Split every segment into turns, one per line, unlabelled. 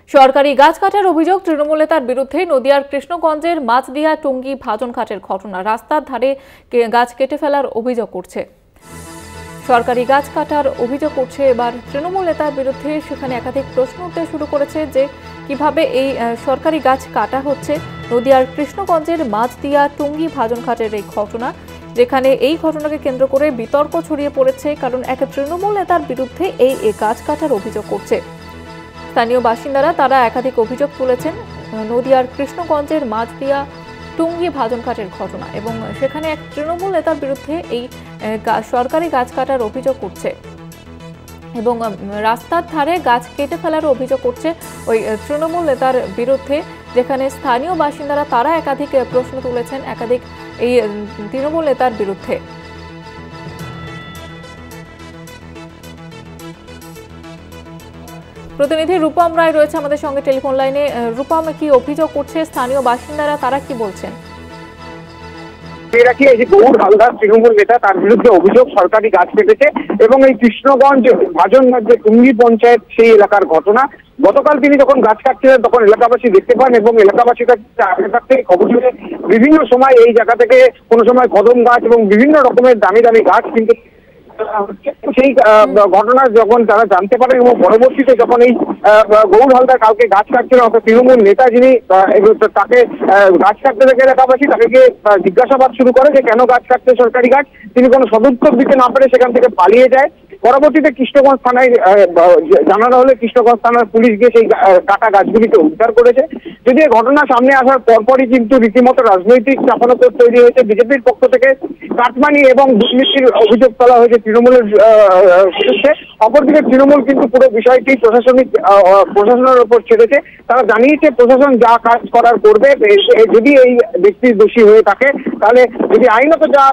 সরকারি গাছ কাটার অভিযোগ তৃণমূল নেতার বিরুদ্ধে নদিয়ার কৃষ্ণগঞ্জের মাছদিয়া টুঙ্গি ভাজনঘাটের ঘটনা। রাস্তার ধারে গাছ কেটে ফেলার অভিযোগ করছে সরকারি গাছ কাটার অভিযোগ করছে এবার তৃণমূল নেতার বিরুদ্ধে। সেখানে একাধিক প্রশ্ন উঠতে শুরু করেছে যে কিভাবে এই সরকারি গাছ কাটা হচ্ছে। নদিয়ার কৃষ্ণগঞ্জের মাছদিয়া টুঙ্গি ভাজনঘাটের এই ঘটনা, যেখানে এই ঘটনাকে কেন্দ্র করে বিতর্ক ছড়িয়ে পড়েছে, কারণ এক তৃণমূল নেতার বিরুদ্ধে এই গাছ কাটার অভিযোগ করছে স্থানীয় বাসিন্দারা। তারা একাধিক অভিযোগ তুলেছেন নদিয়ার কৃষ্ণগঞ্জের মাছদিয়া টুঙ্গি ভাজনঘাটের ঘটনা, এবং সেখানে এক তৃণমূল নেতার বিরুদ্ধে এই সরকারি গাছ কাটার অভিযোগ করছে এবং রাস্তার ধারে গাছ কেটে ফেলার অভিযোগ করছে ওই তৃণমূল নেতার বিরুদ্ধে। যেখানে স্থানীয় বাসিন্দারা তারা একাধিক প্রশ্ন তুলেছেন একাধিক এই তৃণমূল নেতার বিরুদ্ধে। প্রতিনিধি রূপম রায় রয়েছে আমাদের সঙ্গে টেলিফোন লাইনে। রূপম, কি অভিযোগ করছে স্থানীয় বাসিন্দারা, তারা কি বলছেন?
গৌর হালদার তৃণমূল নেতা, তার বিরুদ্ধে অভিযোগ সরকারি গাছ কেটেছে এবং এই কৃষ্ণগঞ্জ ভাজনঘাট যে টুঙ্গি পঞ্চায়েত সেই এলাকার ঘটনা। গতকাল তিনি যখন গাছ কাটছিলেন তখন এলাকাবাসী দেখতে পান এবং এলাকাবাসী আগে থাকতে খবর শুনে বিভিন্ন সময় এই জায়গা থেকে কোনো সময় কদম গাছ এবং বিভিন্ন রকমের দামি দামি গাছ কিন্তু সেই ঘটনা যখন তারা জানতে পারেন এবং পরবর্তীতে যখন এই গৌর হালদার কালকে গাছ কাটছিলেন, অর্থাৎ তৃণমূল নেতা যিনি, তাকে গাছ কাটতে দেখে এলাকাবাসী তাকে জিজ্ঞাসাবাদ শুরু করে যে কেন গাছ কাটছে সরকারি গাছ। তিনি কোনো সদুত্তর দিতে না পেরে সেখান থেকে পালিয়ে যায়। পরবর্তীতে কৃষ্ণগঞ্জ থানায় জানানো হলে কৃষ্ণগঞ্জ থানার পুলিশ গিয়ে সেই কাটা গাছগুলিকে উদ্ধার করেছে। যদি এই ঘটনা সামনে আসার পরপরই কিন্তু রীতিমতো রাজনৈতিক চাপানোতর তৈরি হয়েছে। বিজেপির পক্ষ থেকে কাটমানি এবং দুর্নীতির অভিযোগ তোলা হয়েছে তৃণমূলের বিরুদ্ধে। অপরদিকে তৃণমূল কিন্তু পুরো বিষয়টি প্রশাসনের উপর ছেড়েছে। তারা জানিয়েছে প্রশাসন যা কাজ করার করবে, যদি এই ব্যক্তি দোষী হয়ে থাকে তাহলে যদি আইনত যা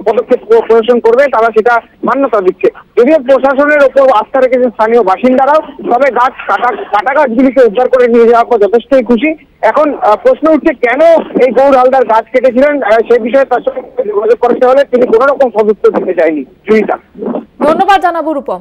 পদক্ষেপ প্রশাসন করবে তারা সেটা মান্যতা দিচ্ছে। যদিও প্রশাসনের উপর আস্থা রেখেছেন স্থানীয় বাসিন্দারাও, তবে কাটা গাছগুলিকে উদ্ধার করে নিয়ে যাওয়ার পর যথেষ্টই খুশি। এখন প্রশ্ন উঠছে কেন এই গৌর হালদার গাছ কেটেছিলেন, সে বিষয়ে তার সঙ্গে যোগাযোগ করতে হলে তিনি কোনো রকম সদুত্তর দিতে চায়নি।
ধন্যবাদ জানাবো রূপম।